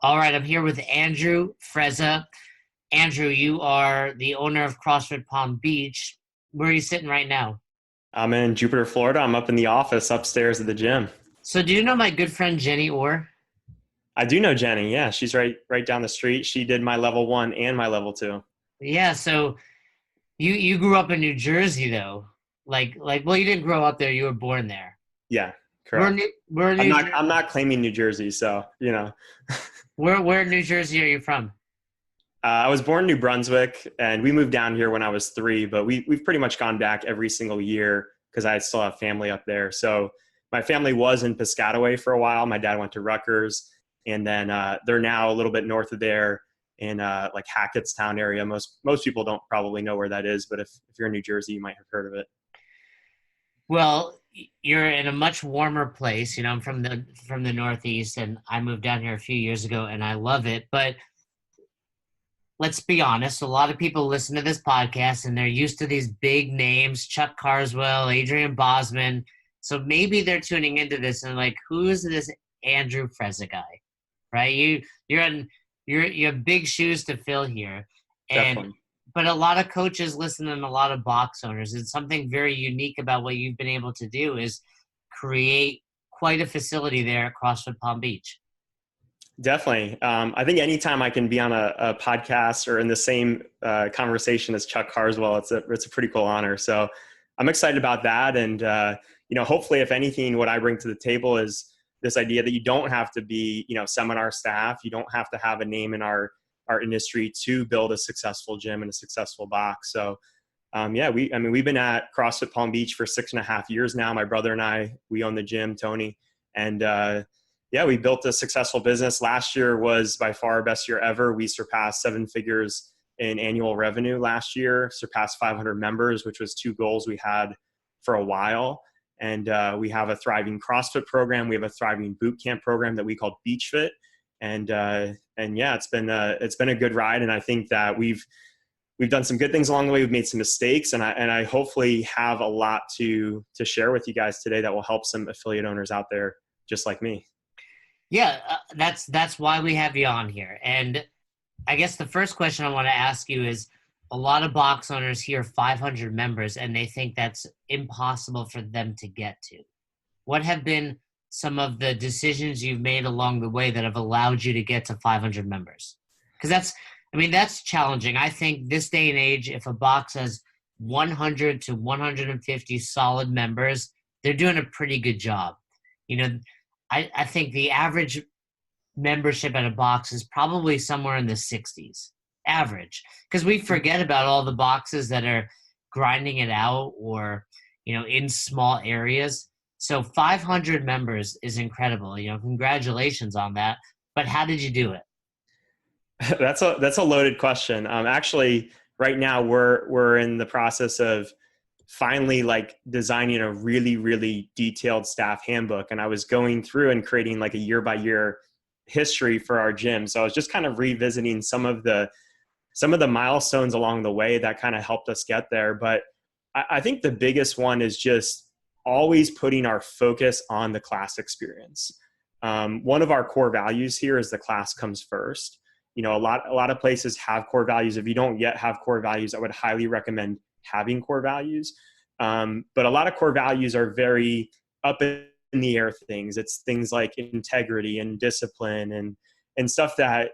All right, I'm here with Andrew Frezza. Andrew, you are the owner of CrossFit Palm Beach. Where are you sitting right now? I'm in Jupiter, Florida. I'm up in the office upstairs at the gym. So, do you know my good friend Jenny Orr? I do know Jenny. Yeah, she's right down the street. She did my level one and my level two. Yeah, so you grew up in New Jersey though. Well, you didn't grow up there, you were born there. Yeah, Where correct. where I'm New not Jer- I'm not claiming New Jersey, so where in New Jersey are you from? I was born in New Brunswick, and we moved down here when I was 3. But we've pretty much gone back every single year because I still have family up there. So my family was in Piscataway for a while. My dad went to Rutgers, and then they're now a little bit north of there in like Hackettstown area. Most people don't probably know where that is, but if you're in New Jersey, you might have heard of it. Well, you're in a much warmer place. You know, I'm from the Northeast and I moved down here a few years ago and I love it, but let's be honest, a lot of people listen to this podcast and they're used to these big names, Chuck Carswell, Adrian Bosman. So maybe they're tuning into this and like, who is this Andrew Frezza guy? Right? You have big shoes to fill here. And Definitely. but a lot of coaches listen and a lot of box owners. And something very unique about what you've been able to do is create quite a facility there at CrossFit Palm Beach. Definitely. I think anytime I can be on a podcast or in the same conversation as Chuck Carswell, it's a pretty cool honor. So I'm excited about that. And, hopefully, if anything, what I bring to the table is this idea that you don't have to be, seminar staff. You don't have to have a name in our industry to build a successful gym and a successful box. So, we've been at CrossFit Palm Beach for 6.5 years now. My brother and I, we own the gym, Tony, and we built a successful business. Last year was by far our best year ever. We surpassed 7 figures in annual revenue last year, surpassed 500 members, which was 2 goals we had for a while. And we have a thriving CrossFit program. We have a thriving boot camp program that we call Beach Fit. It's been a good ride. And I think that we've done some good things along the way. We've made some mistakes, and I hopefully have a lot to share with you guys today that will help some affiliate owners out there just like me. Yeah, that's why we have you on here. And I guess the first question I want to ask you is a lot of box owners hear 500 members and they think that's impossible for them to get to. What have been some of the decisions you've made along the way that have allowed you to get to 500 members? Because that's challenging. I think this day and age, if a box has 100 to 150 solid members, they're doing a pretty good job. You know, I think the average membership at a box is probably somewhere in the 60s, average. Because we forget about all the boxes that are grinding it out or, in small areas. So 500 members is incredible. Congratulations on that. But how did you do it? That's a loaded question. Actually, right now we're in the process of finally like designing a really, really detailed staff handbook. And I was going through and creating like a year by year history for our gym. So I was just kind of revisiting some of the milestones along the way that kind of helped us get there. But I think the biggest one is just always putting our focus on the class experience. One of our core values here is the class comes first. A lot of places have core values. If you don't yet have core values, I would highly recommend having core values. But a lot of core values are very up in the air things. It's things like integrity and discipline and stuff that,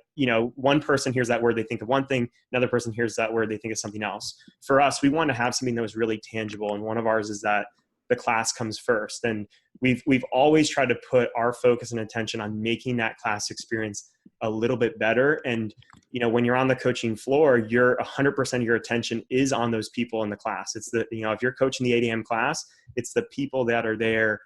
one person hears that word, they think of one thing, another person hears that word, they think of something else. For us, we want to have something that was really tangible. And one of ours is that the class comes first. And we've always tried to put our focus and attention on making that class experience a little bit better. And, when you're on the coaching floor, 100% of your attention is on those people in the class. It's if you're coaching the 8 a.m. class, it's the people that are there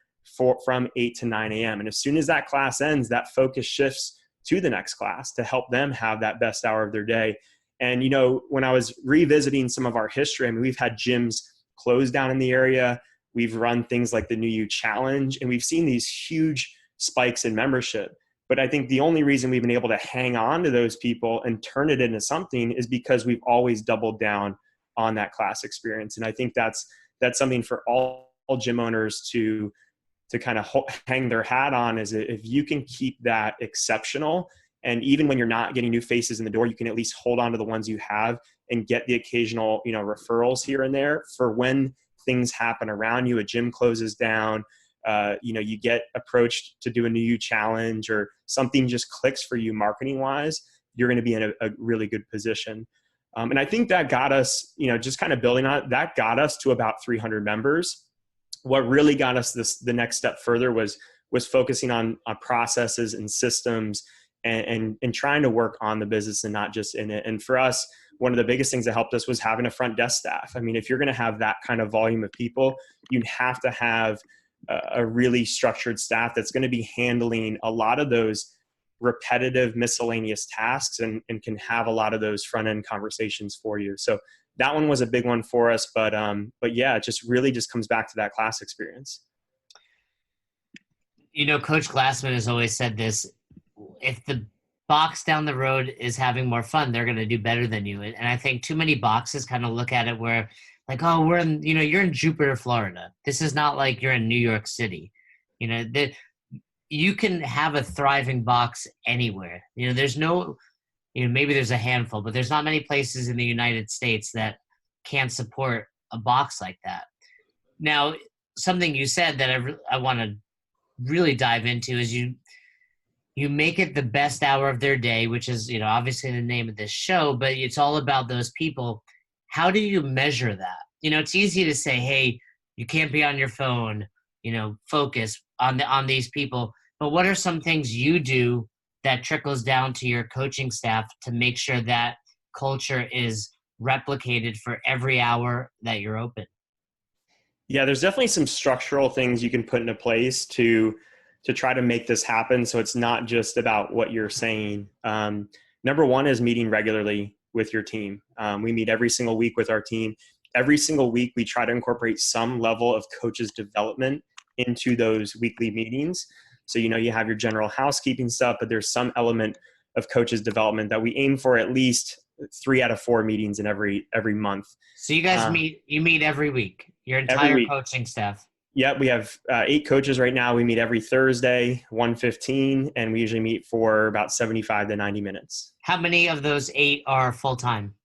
from 8 to 9 a.m. And as soon as that class ends, that focus shifts to the next class to help them have that best hour of their day. And, when I was revisiting some of our history, we've had gyms closed down in the area. We've run things like the New You Challenge, and we've seen these huge spikes in membership. But I think the only reason we've been able to hang on to those people and turn it into something is because we've always doubled down on that class experience. And I think that's something for all gym owners to kind of hang their hat on, is if you can keep that exceptional And even when you're not getting new faces in the door, you can at least hold on to the ones you have and get the occasional, referrals here and there for when things happen around you. A gym closes down, you get approached to do a new challenge, or something just clicks for you marketing wise, you're going to be in a really good position. And I think that got us, just kind of building on it, that got us to about 300 members. What really got us the next step further was focusing on processes and systems, and trying to work on the business and not just in it. And for us, one of the biggest things that helped us was having a front desk staff. I mean, if you're going to have that kind of volume of people, you have to have a really structured staff that's going to be handling a lot of those repetitive miscellaneous tasks, and can have a lot of those front end conversations for you. So that one was a big one for us, but yeah, it just really just comes back to that class experience. Coach Glassman has always said this: if the box down the road is having more fun, they're going to do better than you. And I think too many boxes kind of look at it where, like, oh, we're in, you're in Jupiter, Florida. This is not like you're in New York City. You can have a thriving box anywhere. There's no, maybe there's a handful, but there's not many places in the United States that can support a box like that. Now, something you said that I want to really dive into is you make it the best hour of their day, which is, obviously the name of this show, but it's all about those people. How do you measure that? It's easy to say, hey, you can't be on your phone, focus on these people. But what are some things you do that trickles down to your coaching staff to make sure that culture is replicated for every hour that you're open? Yeah, there's definitely some structural things you can put into place to try to make this happen. So it's not just about what you're saying. Number one is meeting regularly with your team. We meet every single week with our team. Every single week, we try to incorporate some level of coaches development into those weekly meetings. So, you have your general housekeeping stuff, but there's some element of coaches development that we aim for at least 3 out of 4 meetings in every month. So you guys meet every week, your entire coaching staff? Yeah, we have 8 coaches right now. We meet every Thursday, 1:15, and we usually meet for about 75 to 90 minutes. How many of those 8 are full-time?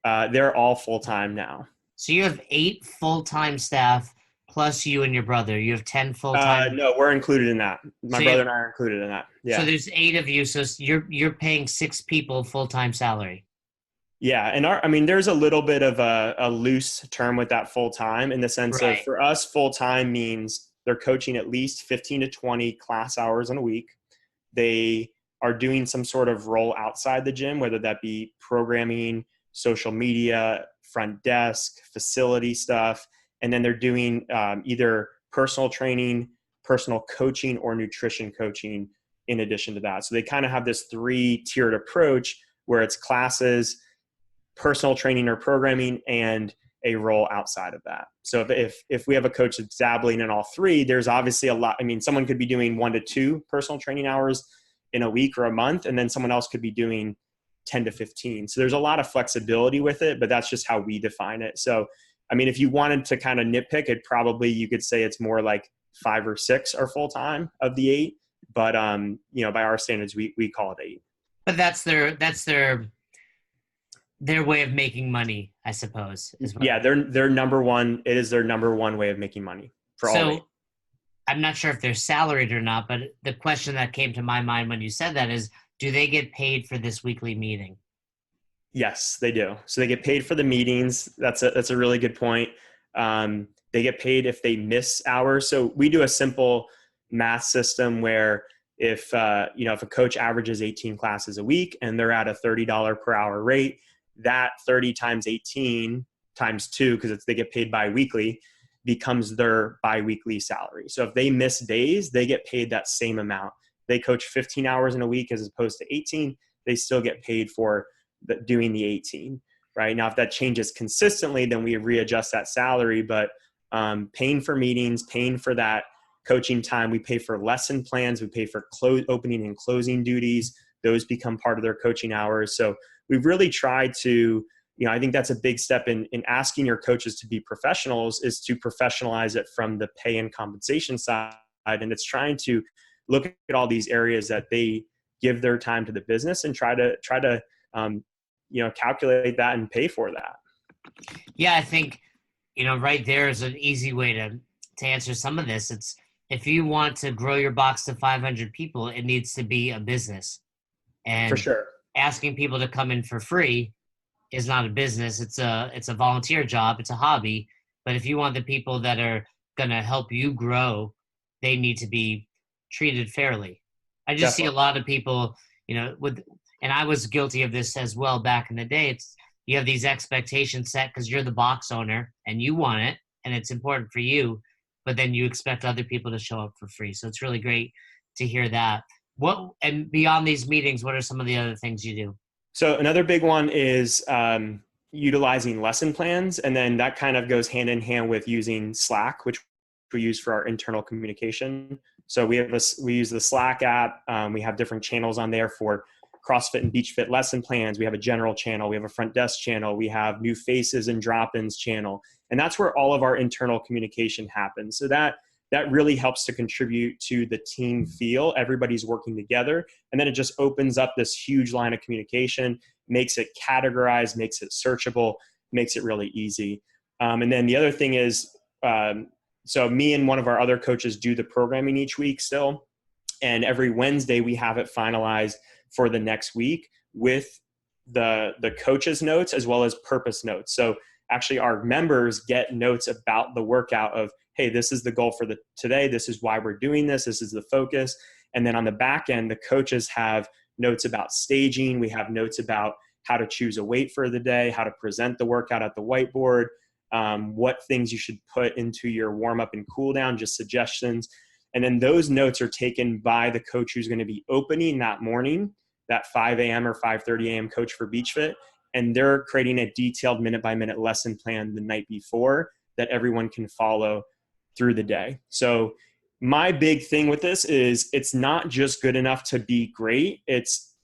They're all full-time now. So you have 8 full-time staff plus you and your brother. You have 10 full-time? No, we're included in that. My brother and I are included in that. Yeah. So there's 8 of you. So you're paying 6 people full-time salary. Yeah. And there's a little bit of a loose term with that full-time, in the sense of, for us, full-time means they're coaching at least 15 to 20 class hours in a week. They are doing some sort of role outside the gym, whether that be programming, social media, front desk, facility stuff. And then they're doing either personal training, personal coaching, or nutrition coaching in addition to that. So they kind of have this 3-tiered approach where it's classes, personal training or programming, and a role outside of that. So if we have a coach that's dabbling in all 3, there's obviously a lot. Someone could be doing 1 to 2 personal training hours in a week or a month, and then someone else could be doing 10 to 15. So there's a lot of flexibility with it, but that's just how we define it. So, if you wanted to kind of nitpick it, probably you could say it's more like 5 or 6 are full-time of the 8, but by our standards, we call it 8. But that's their way of making money, I suppose. Yeah, their number one. It is their number one way of making money for all 8. I'm not sure if they're salaried or not, but the question that came to my mind when you said that is, do they get paid for this weekly meeting? Yes, they do. So they get paid for the meetings. That's a really good point. They get paid if they miss hours. So we do a simple math system where if a coach averages 18 classes a week and they're at a $30 per hour rate, that 30 times 18 times 2, because they get paid biweekly, becomes their biweekly salary. So if they miss days, they get paid that same amount. They coach 15 hours in a week as opposed to 18. They still get paid for doing the 18, right? Now, if that changes consistently, then we readjust that salary, but paying for meetings, paying for that coaching time, we pay for lesson plans, we pay for opening and closing duties. Those become part of their coaching hours. So we've really tried to, I think that's a big step in asking your coaches to be professionals, is to professionalize it from the pay and compensation side. And it's trying to look at all these areas that they give their time to the business and try to calculate that and pay for that. Yeah, I think, right there is an easy way to answer some of this. It's, if you want to grow your box to 500 people, it needs to be a business. And For sure. asking people to come in for free is not a business. It's a volunteer job. It's a hobby. But if you want the people that are going to help you grow, they need to be treated fairly. I just see a lot of people, and I was guilty of this as well back in the day. You have these expectations set because you're the box owner and you want it and it's important for you, but then you expect other people to show up for free. So it's really great to hear that. And beyond these meetings, what are some of the other things you do? So another big one is utilizing lesson plans. And then that kind of goes hand in hand with using Slack, which we use for our internal communication. So we use the Slack app. We have different channels on there for CrossFit and Beach Fit lesson plans. We have a general channel. We have a front desk channel. We have new faces and drop-ins channel. And that's where all of our internal communication happens. So that really helps to contribute to the team feel. Everybody's working together. And then it just opens up this huge line of communication, makes it categorized, makes it searchable, makes it really easy. And then the other thing is, so me and one of our other coaches do the programming each week still. And every Wednesday we have it finalized for the next week with the coach's notes as well as purpose notes. So actually our members get notes about the workout of, hey, this is the goal for today. This is why we're doing this. This is the focus. And then on the back end, the coaches have notes about staging. We have notes about how to choose a weight for the day, how to present the workout at the whiteboard, what things you should put into your warm up and cool down, just suggestions. And then those notes are taken by the coach who's going to be opening that morning, that 5 a.m. or 5:30 a.m. coach for Beach Fit. And they're creating a detailed minute-by-minute lesson plan the night before that everyone can follow through the day. So my big thing with this is it's not just good enough to be great. It's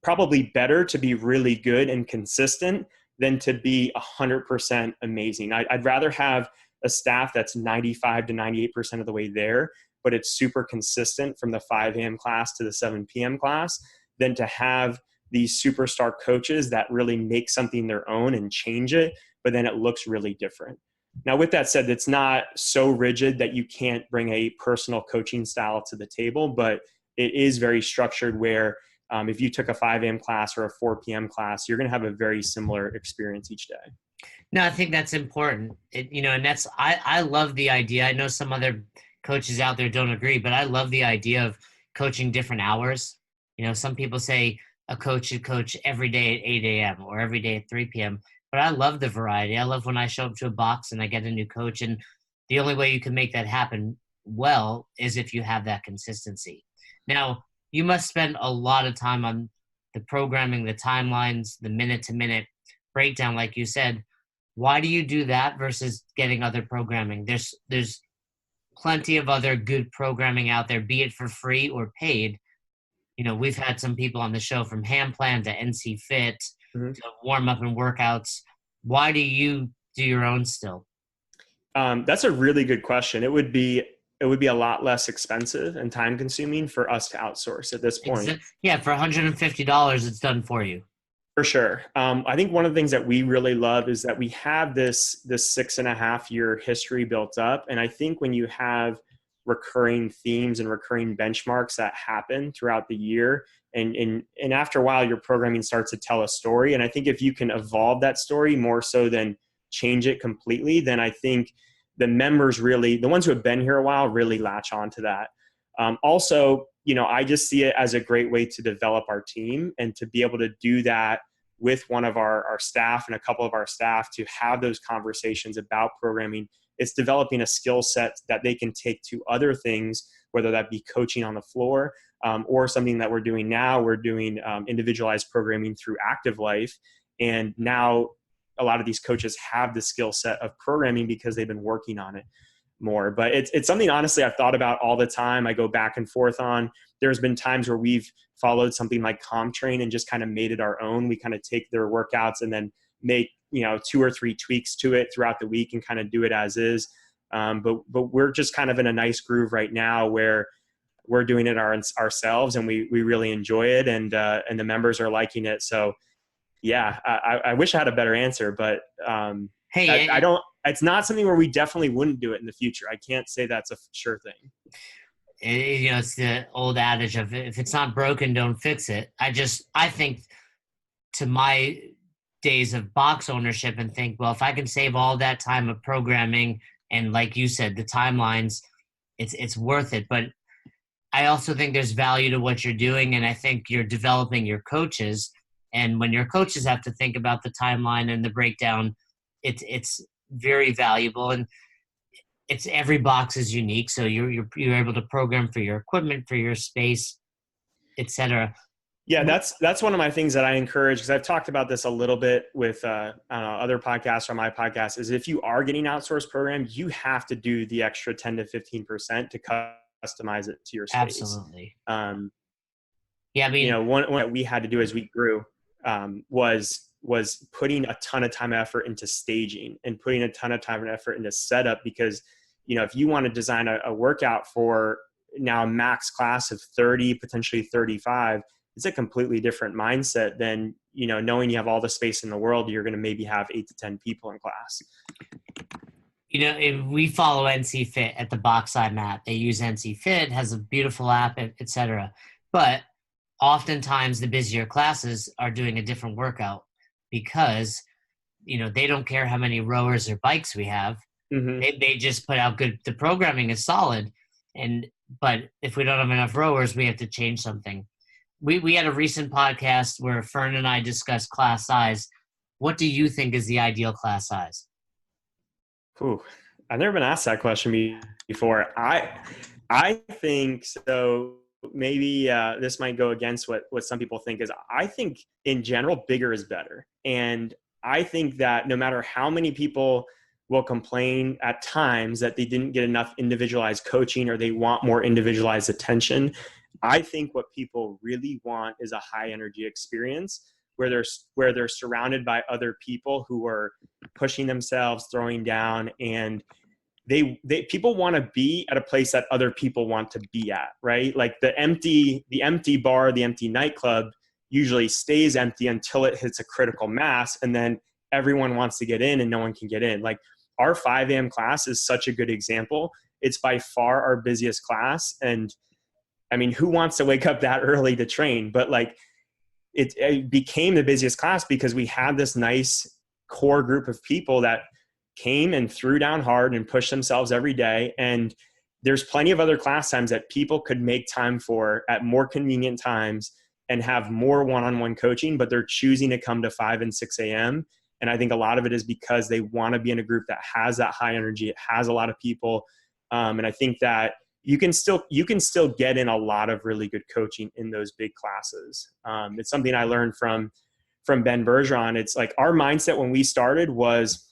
probably better to be really good and consistent than to be 100% amazing. I'd rather have a staff that's 95 to 98% of the way there, but it's super consistent from the 5 a.m. class to the 7 p.m. class than to have these superstar coaches that really make something their own and change it, but then it looks really different. Now, with that said, it's not so rigid that you can't bring a personal coaching style to the table, but it is very structured where if you took a 5 a.m. class or a 4 p.m. class, you're going to have a very similar experience each day. No, I think that's important. And that's, I love the idea. I know some other coaches out there don't agree, but I love the idea of coaching different hours. Some people say a coach should coach every day at 8 a.m. or every day at 3 p.m. But I love the variety. I love when I show up to a box and I get a new coach. And the only way you can make that happen well is if you have that consistency. Now, you must spend a lot of time on the programming, the timelines, the minute-to-minute breakdown, like you said. Why do you do that versus getting other programming? There's plenty of other good programming out there, be it for free or paid. We've had some people on the show from Ham Plan to NC Fit, to warm up and workouts. Why do you do your own still? That's a really good question. It would be a lot less expensive and time consuming for us to outsource at this point. Yeah, for $150, it's done for you. For sure. I think one of the things that we really love is that we have this 6.5-year history built up. And I think when you have recurring themes and recurring benchmarks that happen throughout the year, and after a while, your programming starts to tell a story. And I think if you can evolve that story more so than change it completely, then I think the members really, the ones who have been here a while, really latch on to that. Also, I just see it as a great way to develop our team and to be able to do that with one of our staff and a couple of our staff to have those conversations about programming. It's developing a skill set that they can take to other things, whether that be coaching on the floor or something that we're doing now. We're doing individualized programming through Active Life. And now a lot of these coaches have the skill set of programming because they've been working on it more. But it's something, honestly, I've thought about all the time. I go back and forth on. There's been times where we've followed something like CompTrain and just kind of made it our own. We kind of take their workouts and then make 2 or 3 tweaks to it throughout the week and kind of do it as is. But we're just kind of in a nice groove right now where we're doing it ourselves, and we really enjoy it, and the members are liking it. So yeah, I wish I had a better answer, but I don't, it's not something where we definitely wouldn't do it in the future. I can't say that's a sure thing. It's the old adage of if it's not broken, don't fix it. I think to my days of box ownership and think, well, if I can save all that time of programming and like you said, the timelines, it's worth it. But I also think there's value to what you're doing, and I think you're developing your coaches. And when your coaches have to think about the timeline and the breakdown, it's very valuable. And it's every box is unique, so you're able to program for your equipment, for your space, etc. Yeah, that's one of my things that I encourage, because I've talked about this a little bit with other podcasts or my podcast, is if you are getting outsourced programs, you have to do the extra 10 to 15% to customize it to your space. Absolutely. Yeah, I mean, one that we had to do as we grew was putting a ton of time and effort into staging and putting a ton of time and effort into setup, because if you want to design a workout for now a max class of 30, potentially 35, it's a completely different mindset than, knowing you have all the space in the world, you're going to maybe have 8 to 10 people in class. If we follow NC Fit at the box I'm at. They use NC Fit, has a beautiful app, etc. But oftentimes the busier classes are doing a different workout because, they don't care how many rowers or bikes we have. Mm-hmm. They just put out the programming is solid. But if we don't have enough rowers, we have to change something. We had a recent podcast where Fern and I discussed class size. What do you think is the ideal class size? Ooh, I've never been asked that question before. I think so. Maybe this might go against what some people think is. I think in general, bigger is better. And I think that no matter how many people will complain at times that they didn't get enough individualized coaching or they want more individualized attention, I think what people really want is a high energy experience where they're surrounded by other people who are pushing themselves, throwing down, and people want to be at a place that other people want to be at, right? Like the empty bar, the empty nightclub usually stays empty until it hits a critical mass, and then everyone wants to get in and no one can get in. Like our 5 a.m. class is such a good example. It's by far our busiest class. And I mean, who wants to wake up that early to train? But like it became the busiest class because we had this nice core group of people that came and threw down hard and pushed themselves every day. And there's plenty of other class times that people could make time for at more convenient times and have more one-on-one coaching, but they're choosing to come to 5 and 6 a.m. And I think a lot of it is because they want to be in a group that has that high energy. It has a lot of people. And I think that you can still get in a lot of really good coaching in those big classes. It's something I learned from Ben Bergeron. It's like our mindset when we started was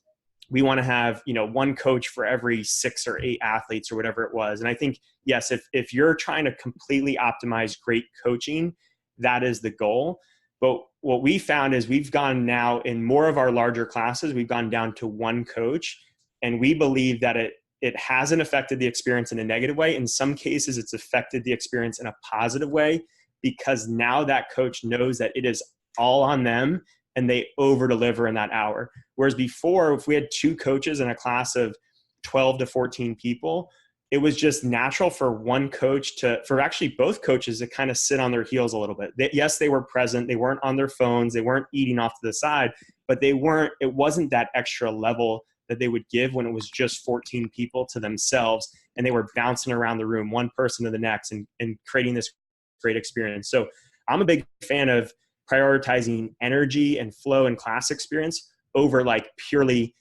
we want to have, one coach for every 6 or 8 athletes or whatever it was. And I think, yes, if you're trying to completely optimize great coaching, that is the goal. But what we found is we've gone now in more of our larger classes, we've gone down to one coach, and we believe that it hasn't affected the experience in a negative way. In some cases, it's affected the experience in a positive way because now that coach knows that it is all on them and they over deliver in that hour. Whereas before, if we had 2 coaches in a class of 12 to 14 people, it was just natural for one coach for actually both coaches to kind of sit on their heels a little bit. Yes, they were present. They weren't on their phones. They weren't eating off to the side, but it wasn't that extra level that they would give when it was just 14 people to themselves and they were bouncing around the room, one person to the next and creating this great experience. So I'm a big fan of prioritizing energy and flow and class experience over like purely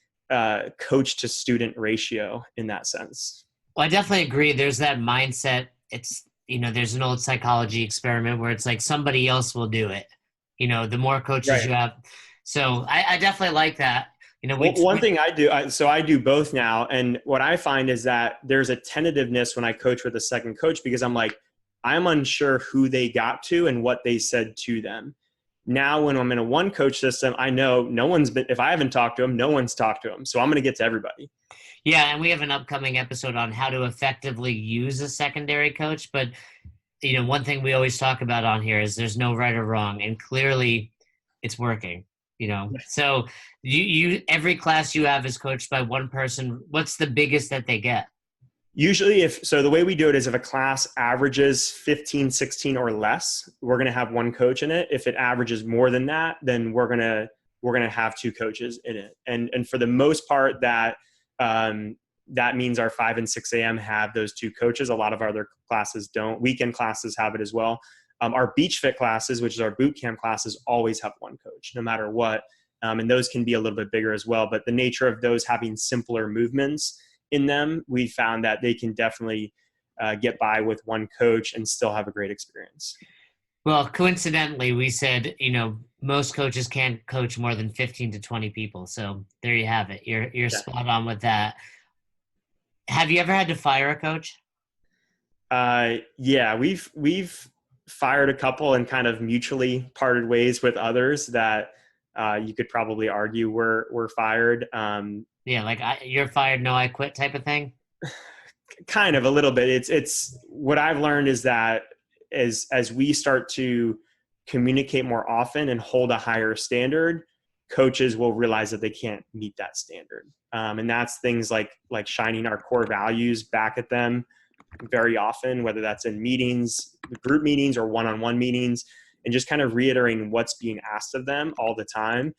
coach to student ratio in that sense. Well, I definitely agree. There's that mindset. It's, there's an old psychology experiment where it's like somebody else will do it. The more coaches Right. you have. So I definitely like that. One thing I do, I do both now. And what I find is that there's a tentativeness when I coach with a second coach because I'm like, I'm unsure who they got to and what they said to them. Now, when I'm in a one coach system, I know if I haven't talked to them, no one's talked to them. So I'm going to get to everybody. Yeah, and we have an upcoming episode on how to effectively use a secondary coach. But one thing we always talk about on here is there's no right or wrong, and clearly it's working. So you every class you have is coached by one person. What's the biggest that they get? Usually the way we do it is if a class averages 15, 16 or less, we're going to have one coach in it. If it averages more than that, then we're going to have two coaches in it. And for the most part that means our 5 and 6 a.m. have those two coaches. A lot of our other classes don't. Weekend classes have it as well. Our beach fit classes, which is our boot camp classes, always have one coach no matter what. And those can be a little bit bigger as well. But the nature of those having simpler movements in them, we found that they can definitely get by with one coach and still have a great experience. Well, coincidentally, we said, most coaches can't coach more than 15 to 20 people. So there you have it. You're spot on with that. Have you ever had to fire a coach? Yeah, we've fired a couple and kind of mutually parted ways with others that you could probably argue were fired. Yeah, like you're fired, no, I quit type of thing. Kind of a little bit. It's what I've learned is that as we start to communicate more often and hold a higher standard, coaches will realize that they can't meet that standard. And that's things like shining our core values back at them very often, whether that's in meetings, group meetings or one-on-one meetings, and just kind of reiterating what's being asked of them all the time.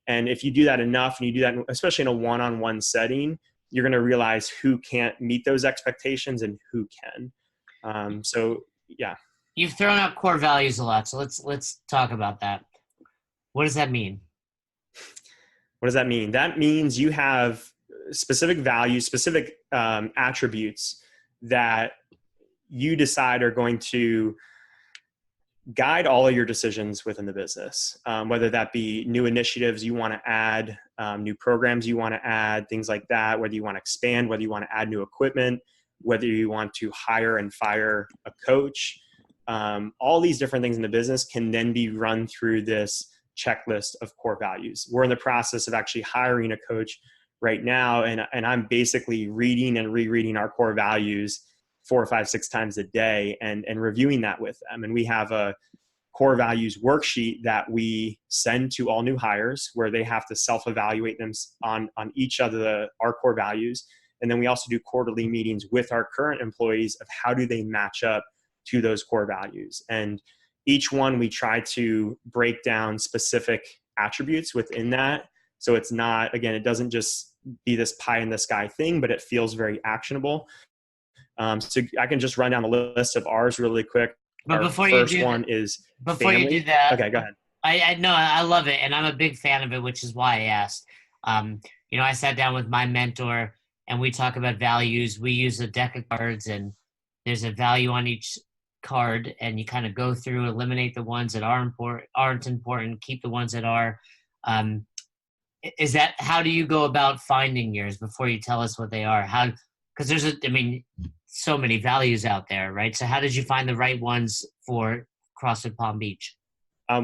And if you do that enough, and you do that, especially in a one-on-one setting, you're going to realize who can't meet those expectations and who can. So yeah. You've thrown out core values a lot. So let's talk about that. What does that mean? What does that mean? That means you have specific values, specific attributes that you decide are going to guide all of your decisions within the business, whether that be new initiatives you want to add, new programs you want to add, things like that, whether you want to expand, whether you want to add new equipment, whether you want to hire and fire a coach. All these different things in the business can then be run through this checklist of core values. We're in the process of actually hiring a coach right now, and I'm basically reading and rereading our core values 4, 5, 6 times a day and reviewing that with them. And we have a core values worksheet that we send to all new hires where they have to self-evaluate them on each of our core values. And then we also do quarterly meetings with our current employees of how do they match up to those core values. And each one we try to break down specific attributes within that. So it's not, again, it doesn't just be this pie in the sky thing, but it feels very actionable. So I can just run down the list of ours really quick. But Our before first you do one is before family. you do that, Okay, go ahead. I know I love it, and I'm a big fan of it, which is why I asked. I sat down with my mentor, and we talk about values. We use a deck of cards, and there's a value on each card, and you kind of go through, eliminate the ones that aren't important, keep the ones that are. Is that how do you go about finding yours before you tell us what they are? Because there's so many values out there, right? So how did you find the right ones for CrossFit Palm Beach?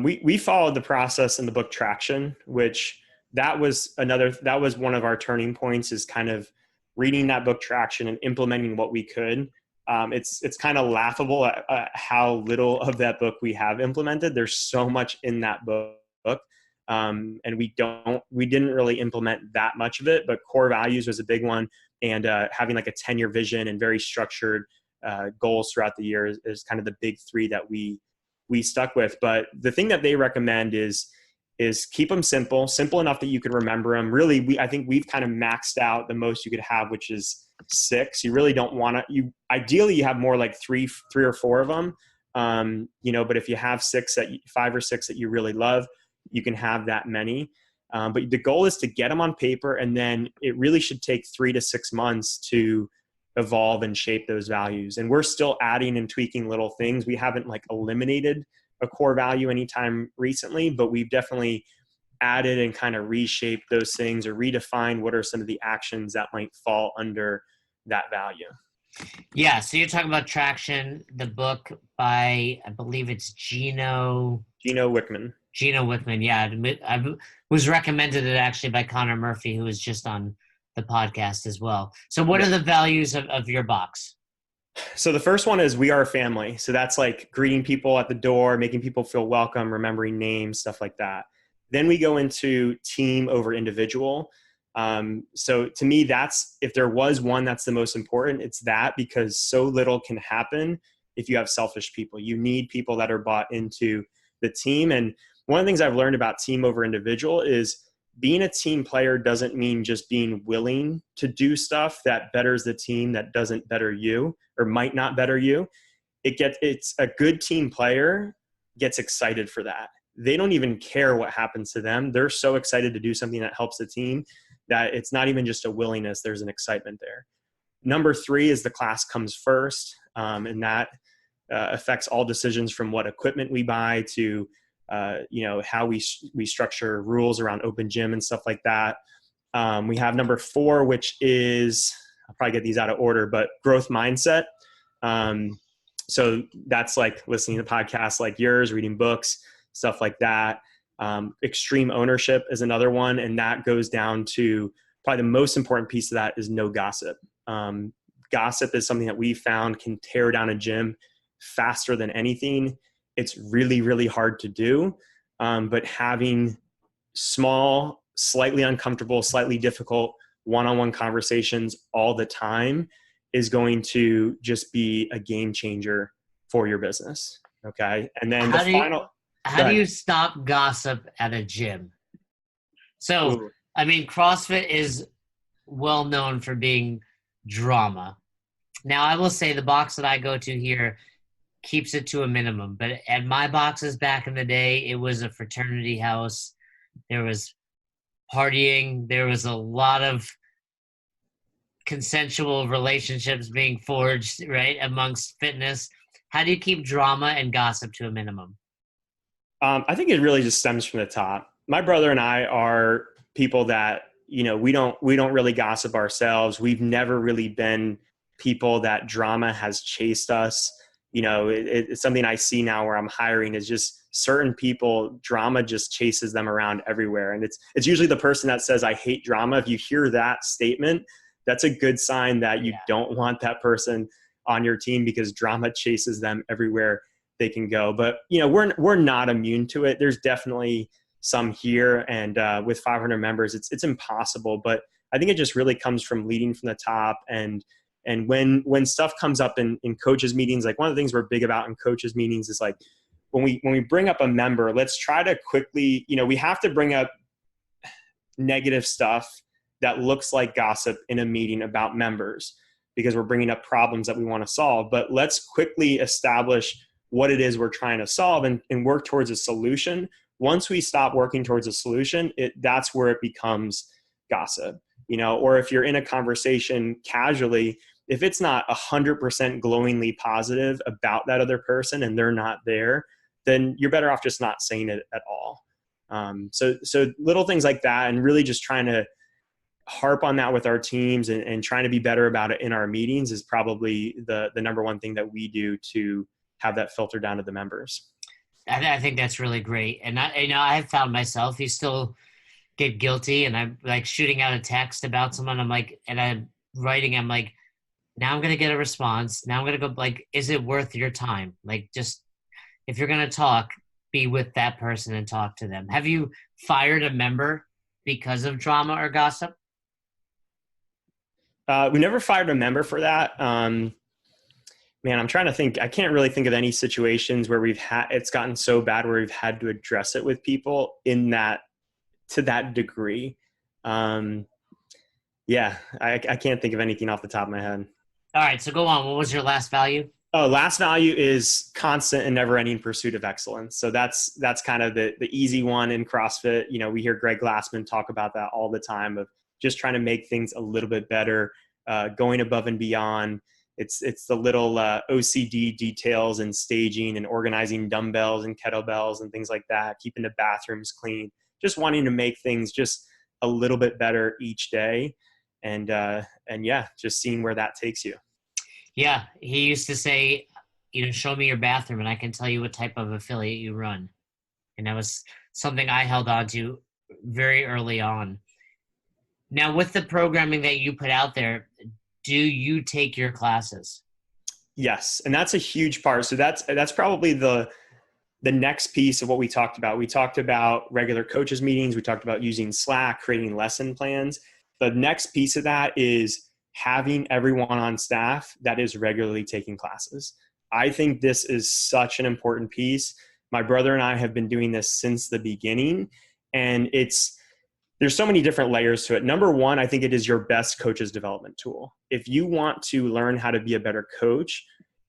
We followed the process in the book Traction, which that was one of our turning points, is kind of reading that book Traction and implementing what we could. It's kind of laughable at how little of that book we have implemented. There's so much in that book. And we didn't really implement that much of it, but core values was a big one. And having like a 10-year vision and very structured goals throughout the year is kind of the big 3 that we stuck with. But the thing that they recommend is keep them simple enough that you could remember them. Really, I think we've kind of maxed out the most you could have, which is 6. You really don't want to. Ideally you have more like 3 or 4 of them. But if you have 5 or 6 that you really love, you can have that many. But the goal is to get them on paper, and then it really should take 3 to 6 months to evolve and shape those values. And we're still adding and tweaking little things. We haven't eliminated a core value anytime recently, but we've definitely added and kind of reshaped those things or redefined what are some of the actions that might fall under that value. Yeah. So you're talking about Traction, the book by, I believe it's Gino Wickman. Gino Wickman, yeah. I was recommended it actually by Connor Murphy, who was just on the podcast as well. So what are the values of your box? So the first one is we are a family. So that's like greeting people at the door, making people feel welcome, remembering names, stuff like that. Then we go into team over individual. So to me, that's, if there was one that's the most important, it's that, because so little can happen if you have selfish people. You need people that are bought into the team. And one of the things I've learned about team over individual is being a team player doesn't mean just being willing to do stuff that betters the team that doesn't better you or might not better you. It's a good team player gets excited for that. They don't even care what happens to them. They're so excited to do something that helps the team that it's not even just a willingness, there's an excitement there. Number 3 is the class comes first, and that affects all decisions from what equipment we buy to how we structure rules around open gym and stuff like that. We have number 4, which is, I'll probably get these out of order, but growth mindset. So that's like listening to podcasts like yours, reading books, stuff like that. Extreme ownership is another one. And that goes down to probably the most important piece of that is no gossip. Gossip is something that we found can tear down a gym faster than anything. It's really, really hard to do. But having small, slightly uncomfortable, slightly difficult one-on-one conversations all the time is going to just be a game changer for your business. Okay. And then how do you stop gossip at a gym? So, Ooh. I mean, CrossFit is well known for being drama. Now, I will say the box that I go to here keeps it to a minimum, but at my boxes back in the day, it was a fraternity house. There was partying. There was a lot of consensual relationships being forged, right, amongst fitness. How do you keep drama and gossip to a minimum? I think it really just stems from the top. My brother and I are people that, we don't really gossip ourselves. We've never really been people that drama has chased us. It's something I see now where I'm hiring is just certain people, drama just chases them around everywhere. And it's usually the person that says, I hate drama. If you hear that statement, that's a good sign that you don't want that person on your team, because drama chases them everywhere they can go. But, we're not immune to it. There's definitely some here. And with 500 members, it's impossible. But I think it just really comes from leading from the top. And when stuff comes up in coaches meetings, like one of the things we're big about in coaches meetings is like, when we bring up a member, let's try to quickly, we have to bring up negative stuff that looks like gossip in a meeting about members, because we're bringing up problems that we want to solve. But let's quickly establish what it is we're trying to solve and work towards a solution. Once we stop working towards a solution, that's where it becomes gossip, or if you're in a conversation casually, if it's not 100% glowingly positive about that other person and they're not there, then you're better off just not saying it at all. So little things like that, and really just trying to harp on that with our teams and trying to be better about it in our meetings is probably the number one thing that we do to have that filter down to the members. I think that's really great. And I have found myself, you still get guilty, and I'm like shooting out a text about someone. I'm like, and I'm writing, I'm like, now I'm going to get a response. Now I'm going to go like, is it worth your time? Like, just, if you're going to talk, be with that person and talk to them. Have you fired a member because of drama or gossip? We never fired a member for that. Man, I'm trying to think. I can't really think of any situations where it's gotten so bad where we've had to address it with people to that degree. I can't think of anything off the top of my head. All right, so go on. What was your last value? Oh, last value is constant and never-ending pursuit of excellence. So that's kind of the easy one in CrossFit. We hear Greg Glassman talk about that all the time, of just trying to make things a little bit better, going above and beyond. It's the little OCD details and staging and organizing dumbbells and kettlebells and things like that, keeping the bathrooms clean, just wanting to make things just a little bit better each day. And just seeing where that takes you. Yeah, he used to say, show me your bathroom and I can tell you what type of affiliate you run. And that was something I held on to very early on. Now, with the programming that you put out there, do you take your classes? Yes. And that's a huge part. So that's probably the next piece of what we talked about. We talked about regular coaches meetings. We talked about using Slack, creating lesson plans. The next piece of that is having everyone on staff that is regularly taking classes. I think this is such an important piece. My brother and I have been doing this since the beginning, and there's so many different layers to it. Number one, I think it is your best coach's development tool. If you want to learn how to be a better coach,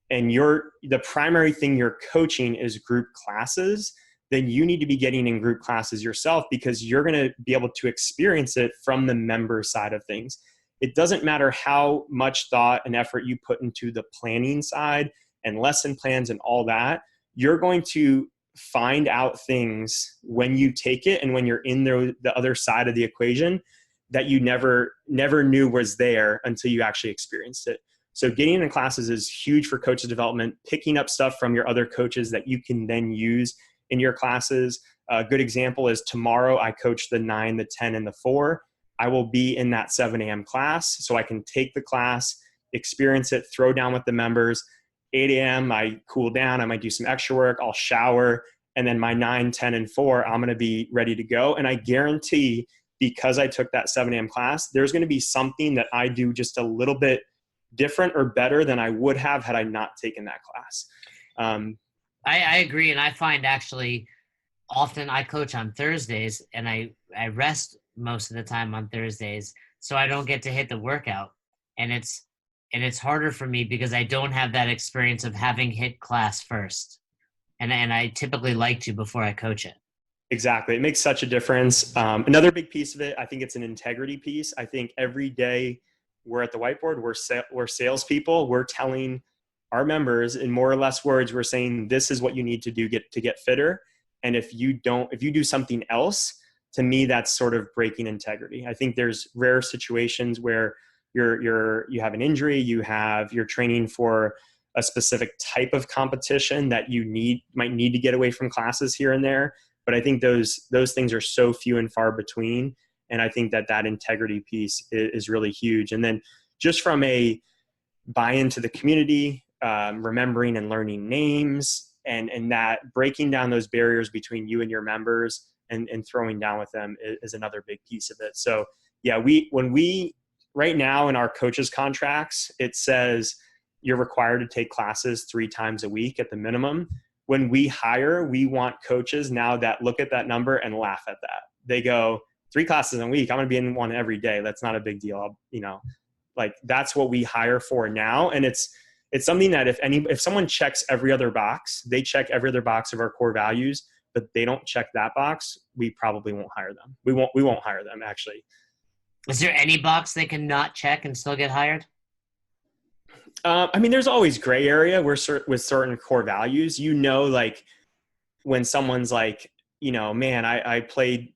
and the primary thing you're coaching is group classes, then you need to be getting in group classes yourself, because you're going to be able to experience it from the member side of things. It doesn't matter how much thought and effort you put into the planning side and lesson plans and all that. You're going to find out things when you take it and when you're in the other side of the equation that you never knew was there until you actually experienced it. So getting in classes is huge for coaches development, picking up stuff from your other coaches that you can then use in your classes. A good example is tomorrow I coach the 9, the 10, and the 4. I will be in that 7 a.m. class, so I can take the class, experience it, throw down with the members. 8 a.m. I cool down. I might do some extra work. I'll shower. And then my 9, 10, and 4, I'm going to be ready to go. And I guarantee, because I took that 7 a.m. class, there's going to be something that I do just a little bit different or better than I would have had I not taken that class. I agree. And I find actually often I coach on Thursdays, and I rest most of the time on Thursdays, so I don't get to hit the workout. And it's harder for me because I don't have that experience of having hit class first. And I typically like to before I coach it. Exactly. It makes such a difference. Another big piece of it, I think it's an integrity piece. I think every day we're at the whiteboard, we're salespeople. We're telling our members in more or less words, we're saying, this is what you need to do to get fitter. And if you do something else, to me, that's sort of breaking integrity. I think there's rare situations where you have an injury, you're training for a specific type of competition that might need to get away from classes here and there. But I think those things are so few and far between. And I think that integrity piece is really huge. And then just from a buy-in to the community, remembering and learning names, and that breaking down those barriers between you and your members and throwing down with them is another big piece of it. So yeah, right now in our coaches contracts, it says you're required to take classes 3 times a week at the minimum. When we hire, we want coaches now that look at that number and laugh at that. They go, 3 classes a week, I'm going to be in one every day. That's not a big deal. Like that's what we hire for now. And it's something that if someone checks every other box, they check every other box of our core values, but they don't check that box, we probably won't hire them. We won't hire them, actually. Is there any box they can not check and still get hired? There's always gray area with certain core values. Like when someone's like, man, I played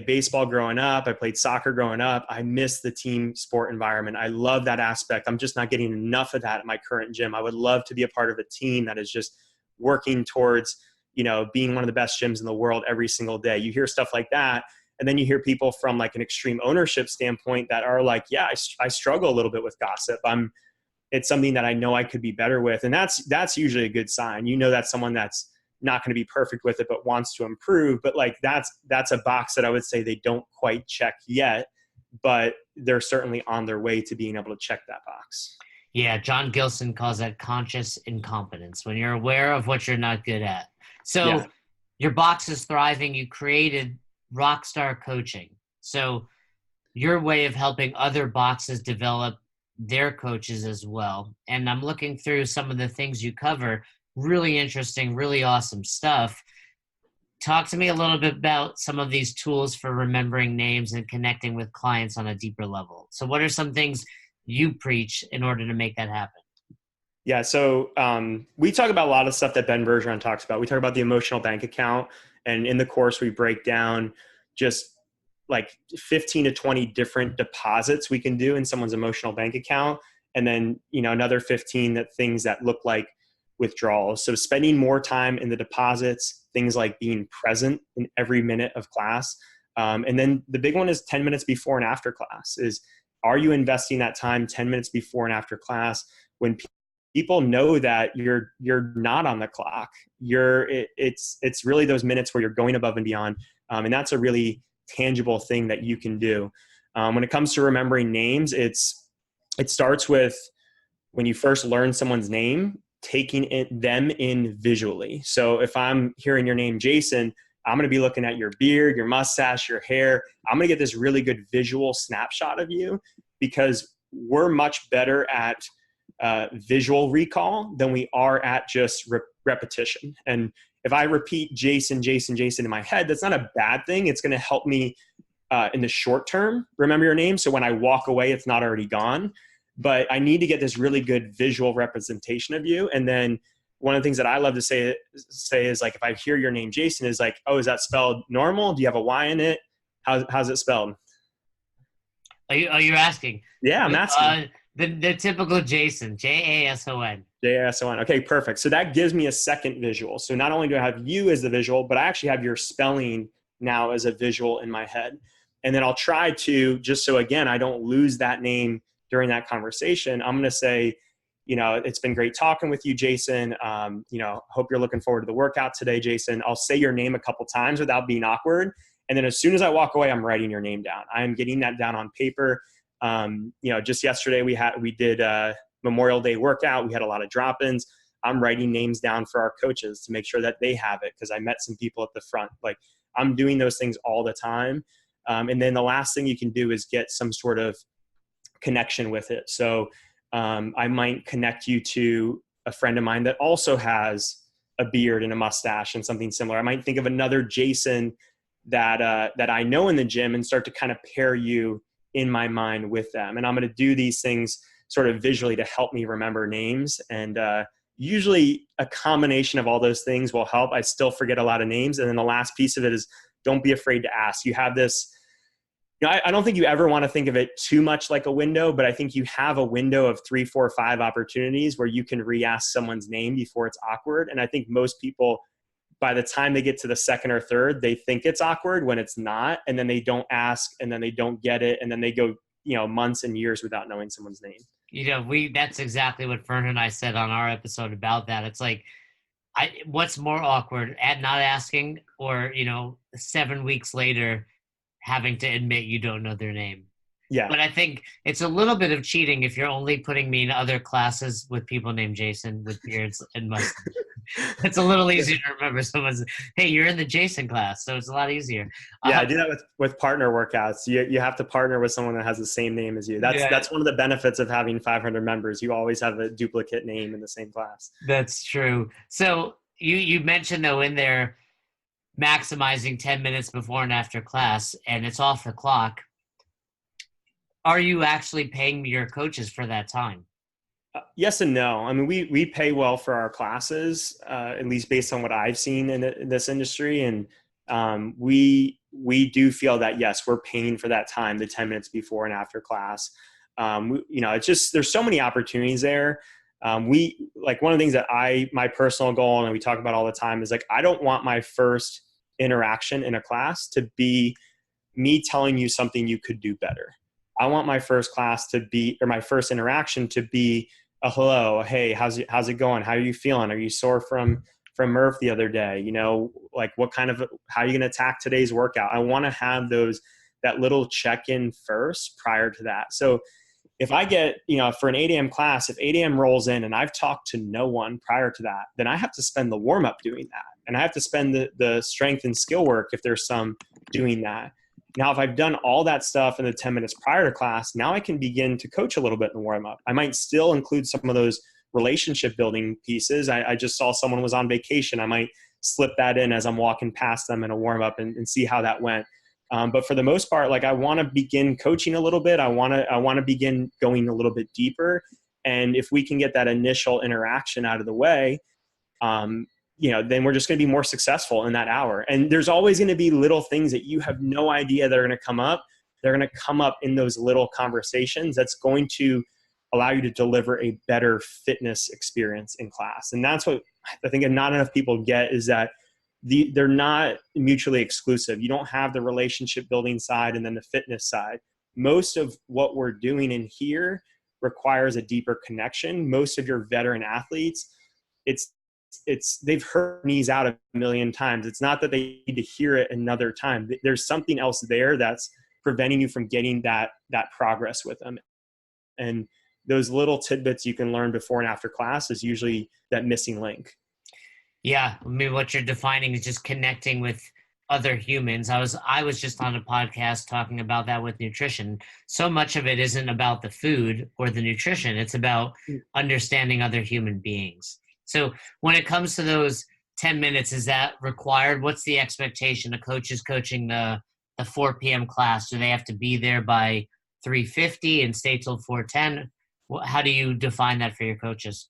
baseball growing up. I played soccer growing up. I miss the team sport environment. I love that aspect. I'm just not getting enough of that at my current gym. I would love to be a part of a team that is just working towards, being one of the best gyms in the world every single day. You hear stuff like that. And then you hear people from like an extreme ownership standpoint that are like, yeah, I struggle a little bit with gossip. It's something that I know I could be better with. And that's usually a good sign. That's someone that's not going to be perfect with it, but wants to improve. But like, that's a box that I would say they don't quite check yet, but they're certainly on their way to being able to check that box. Yeah. John Gilson calls that conscious incompetence, when you're aware of what you're not good at. So yeah. Your box is thriving. You created Rockstar Coaching. So your way of helping other boxes develop their coaches as well. And I'm looking through some of the things you cover. Really interesting, really awesome stuff. Talk to me a little bit about some of these tools for remembering names and connecting with clients on a deeper level. So what are some things you preach in order to make that happen? Yeah. So we talk about a lot of stuff that Ben Bergeron talks about. We talk about the emotional bank account, and in the course we break down just like 15 to 20 different deposits we can do in someone's emotional bank account. And then, another 15 things that look like withdrawals. So spending more time in the deposits, things like being present in every minute of class. And then the big one is 10 minutes before and after class. Are you investing that time 10 minutes before and after class when people know that you're not on the clock. It's really those minutes where you're going above and beyond. And that's a really tangible thing that you can do. When it comes to remembering names, it starts with when you first learn someone's name, taking them in visually. So if I'm hearing your name, Jason, I'm going to be looking at your beard, your mustache, your hair. I'm going to get this really good visual snapshot of you, because we're much better at visual recall than we are at just repetition. And if I repeat Jason, Jason, Jason in my head, that's not a bad thing. It's going to help me in the short term remember your name. So when I walk away, it's not already gone. But I need to get this really good visual representation of you. And then one of the things that I love to say is like, if I hear your name, Jason, is like, oh, is that spelled normal? Do you have a Y in it? How's it spelled? Are you asking? Yeah, I'm asking. The typical Jason, Jason. Jason. Okay, perfect. So that gives me a second visual. So not only do I have you as the visual, but I actually have your spelling now as a visual in my head. And then I'll try to, just so again, I don't lose that name during that conversation, I'm going to say, it's been great talking with you, Jason. Hope you're looking forward to the workout today, Jason. I'll say your name a couple times without being awkward. And then as soon as I walk away, I'm writing your name down. I am getting that down on paper. Just yesterday we did a Memorial Day workout. We had a lot of drop-ins. I'm writing names down for our coaches to make sure that they have it, because I met some people at the front. Like, I'm doing those things all the time. And then the last thing you can do is get some sort of connection with it. So I might connect you to a friend of mine that also has a beard and a mustache and something similar. I might think of another Jason that I know in the gym and start to kind of pair you in my mind with them. And I'm going to do these things sort of visually to help me remember names. And usually a combination of all those things will help. I still forget a lot of names. And then the last piece of it is, don't be afraid to ask. You have this, I don't think you ever want to think of it too much like a window, but I think you have a window of 3, 4, 5 opportunities where you can re-ask someone's name before it's awkward. And I think most people, by the time they get to the second or third, they think it's awkward when it's not. And then they don't ask, and then they don't get it. And then they go, months and years without knowing someone's name. That's exactly what Fern and I said on our episode about that. It's like, what's more awkward, at not asking, or, 7 weeks later having to admit you don't know their name? Yeah. But I think it's a little bit of cheating if you're only putting me in other classes with people named Jason with beards and mustache. It's a little easier to remember someone's, hey, you're in the Jason class, so it's a lot easier. Yeah, I do that with partner workouts. You have to partner with someone that has the same name as you. That's one of the benefits of having 500 members. You always have a duplicate name in the same class. That's true. So you mentioned, though, in there, maximizing 10 minutes before and after class, and it's off the clock. Are you actually paying your coaches for that time? Yes and no. I mean, we pay well for our classes, at least based on what I've seen in this industry. And we do feel that, yes, we're paying for that time, the 10 minutes before and after class. It's just, there's so many opportunities there. One of the things that my personal goal, and we talk about all the time, is like, I don't want my first interaction in a class to be me telling you something you could do better. I want my first class to be, or my first interaction to be a hello, hey, how's it going? How are you feeling? Are you sore from Murph the other day? how are you going to attack today's workout? I want to have that little check-in first prior to that. So if I get, for an 8 a.m. class, if 8 a.m. rolls in and I've talked to no one prior to that, then I have to spend the warm-up doing that. And I have to spend the strength and skill work, if there's some, doing that. Now, if I've done all that stuff in the 10 minutes prior to class, now I can begin to coach a little bit in the warm-up. I might still include some of those relationship building pieces. I just saw someone was on vacation. I might slip that in as I'm walking past them in a warm-up and see how that went. But for the most part, I want to begin coaching a little bit. I want to begin going a little bit deeper. And if we can get that initial interaction out of the way, then we're just going to be more successful in that hour. And there's always going to be little things that you have no idea that are going to come up. They're going to come up in those little conversations that's going to allow you to deliver a better fitness experience in class. And that's what I think not enough people get, is that they're not mutually exclusive. You don't have the relationship building side and then the fitness side. Most of what we're doing in here requires a deeper connection. Most of your veteran athletes, they've heard knees out a million times. It's not that they need to hear it another time. There's something else there that's preventing you from getting that progress with them. And those little tidbits you can learn before and after class is usually that missing link. Yeah, I mean, what you're defining is just connecting with other humans. I was just on a podcast talking about that with nutrition. So much of it isn't about the food or the nutrition. It's about understanding other human beings. So when it comes to those 10 minutes, is that required? What's the expectation? A coach is coaching the 4 p.m. class. Do they have to be there by 3:50 and stay till 4:10? How do you define that for your coaches?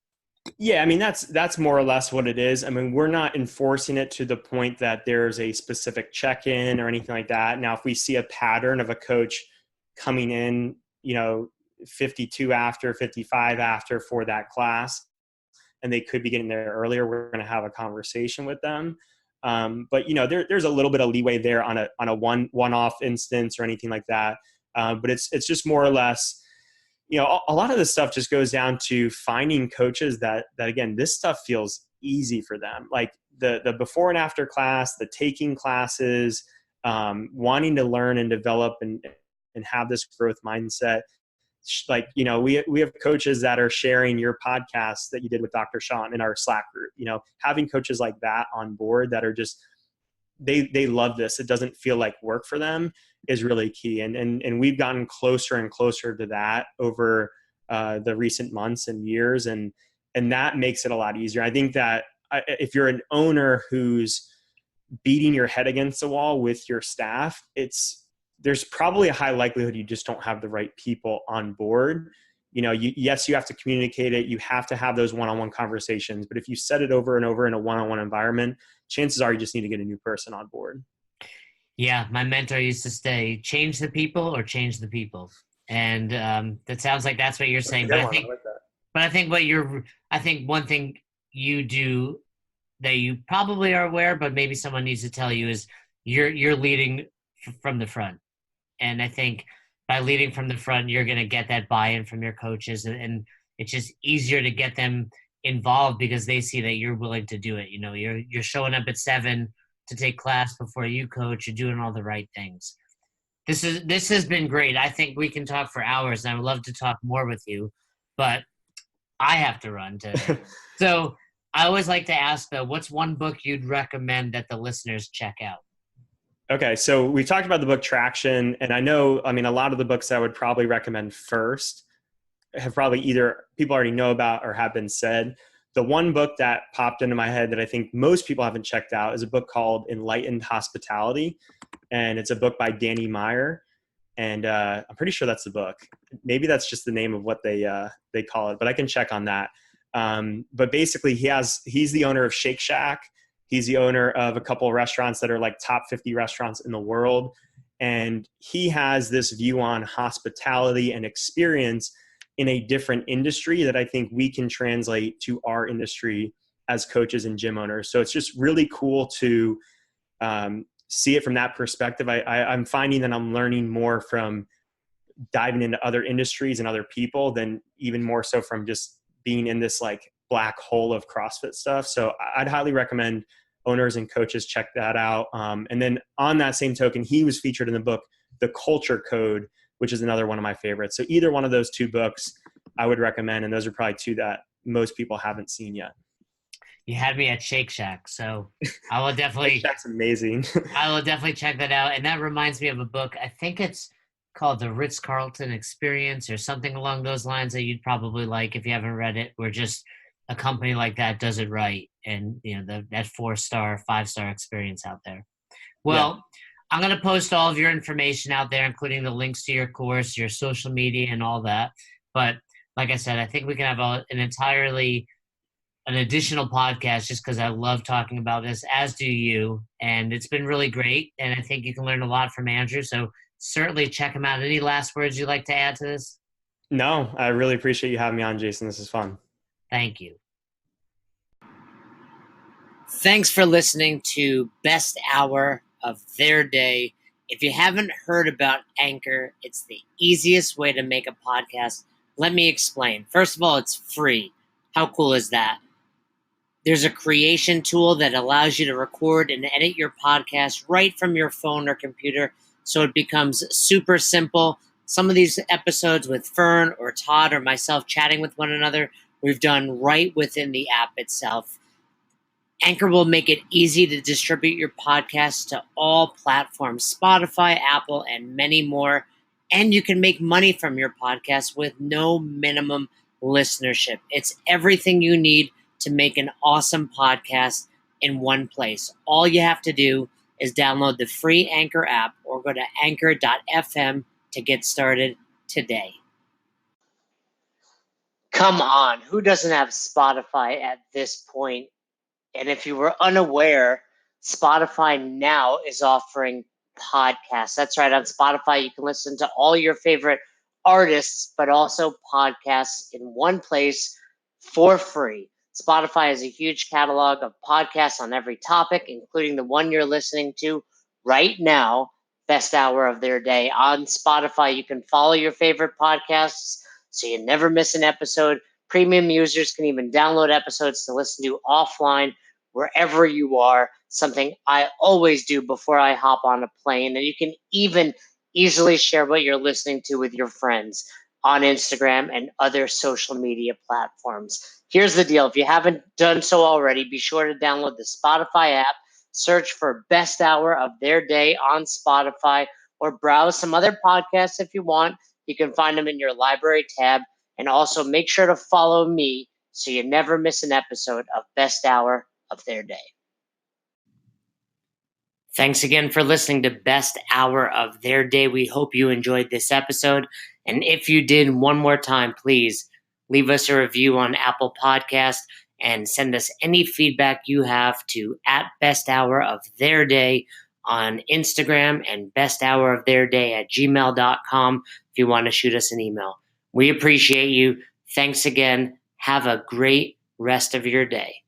Yeah, I mean, that's more or less what it is. I mean, we're not enforcing it to the point that there's a specific check-in or anything like that. Now, if we see a pattern of a coach coming in, 52 after, 55 after for that class, and they could be getting there earlier, we're going to have a conversation with them. But there's a little bit of leeway there on a one-off instance or anything like that. But it's just more or less, a lot of this stuff just goes down to finding coaches that again, this stuff feels easy for them. Like the before and after class, the taking classes, wanting to learn and develop and have this growth mindset. Like, we have coaches that are sharing your podcast that you did with Dr. Sean in our Slack group, having coaches like that on board that are just, they love this. It doesn't feel like work for them is really key. And we've gotten closer and closer to that over the recent months and years. And that makes it a lot easier. I think that if you're an owner who's beating your head against the wall with your staff, there's probably a high likelihood you just don't have the right people on board. Yes, you have to communicate it. You have to have those one-on-one conversations. But if you set it over and over in a one-on-one environment, chances are you just need to get a new person on board. Yeah, my mentor used to say, change the people or change the people. And that sounds like that's what you're saying. But I think one thing you do that you probably are aware, but maybe someone needs to tell you is you're leading from the front. And I think by leading from the front, you're going to get that buy-in from your coaches, and it's just easier to get them involved because they see that you're willing to do it. You're showing up at 7 to take class before you coach. You're doing all the right things. This has been great. I think we can talk for hours, and I would love to talk more with you, but I have to run today. So I always like to ask, though, what's one book you'd recommend that the listeners check out? Okay, so we talked about the book Traction, and a lot of the books I would probably recommend first have probably either people already know about or have been said. The one book that popped into my head that I think most people haven't checked out is a book called Enlightened Hospitality, and it's a book by Danny Meyer, and I'm pretty sure that's the book. Maybe that's just the name of what they call it, but I can check on that. But basically, he's the owner of Shake Shack. He's the owner of a couple of restaurants that are like top 50 restaurants in the world. And he has this view on hospitality and experience in a different industry that I think we can translate to our industry as coaches and gym owners. So it's just really cool to see it from that perspective. I'm finding that I'm learning more from diving into other industries and other people than even more so from just being in this like black hole of CrossFit stuff. So I'd highly recommend owners and coaches check that out. And then on that same token, he was featured in the book, The Culture Code, which is another one of my favorites. So either one of those two books I would recommend. And those are probably two that most people haven't seen yet. You had me at Shake Shack, so I will definitely. Shake Shack's amazing. I will definitely check that out. And that reminds me of a book. I think it's called The Ritz-Carlton Experience or something along those lines that you'd probably like if you haven't read it, where just a company like that does it right. And, that 4-star, 5-star experience out there. Well, yeah. I'm going to post all of your information out there, including the links to your course, your social media, and all that. But like I said, I think we can have an additional podcast just because I love talking about this, as do you. And it's been really great. And I think you can learn a lot from Andrew. So certainly check him out. Any last words you'd like to add to this? No, I really appreciate you having me on, Jason. This is fun. Thank you. Thanks for listening to Best Hour of Their Day. If you haven't heard about Anchor, it's the easiest way to make a podcast Let me explain. First of all, it's free. How cool is that? There's a creation tool that allows you to record and edit your podcast right from your phone or computer, so it becomes super simple. Some of these episodes with Fern or Todd or myself chatting with one another, we've done right within the app itself. Anchor will make it easy to distribute your podcast to all platforms, Spotify, Apple, and many more. And you can make money from your podcast with no minimum listenership. It's everything you need to make an awesome podcast in one place. All you have to do is download the free Anchor app or go to anchor.fm to get started today. Come on, who doesn't have Spotify at this point? And if you were unaware, Spotify now is offering podcasts. That's right. On Spotify, you can listen to all your favorite artists, but also podcasts in one place for free. Spotify has a huge catalog of podcasts on every topic, including the one you're listening to right now, Best Hour of Their Day. On Spotify, you can follow your favorite podcasts so you never miss an episode. Premium users can even download episodes to listen to offline wherever you are, something I always do before I hop on a plane. And you can even easily share what you're listening to with your friends on Instagram and other social media platforms. Here's the deal. If you haven't done so already, be sure to download the Spotify app, search for Best Hour of Their Day on Spotify, or browse some other podcasts if you want. You can find them in your library tab. And also make sure to follow me so you never miss an episode of Best Hour of Their Day. Thanks again for listening to Best Hour of Their Day. We hope you enjoyed this episode. And if you did, one more time, please leave us a review on Apple Podcast and send us any feedback you have to @besthouroftheirday on Instagram and besthouroftheirday@gmail.com if you want to shoot us an email. We appreciate you. Thanks again. Have a great rest of your day.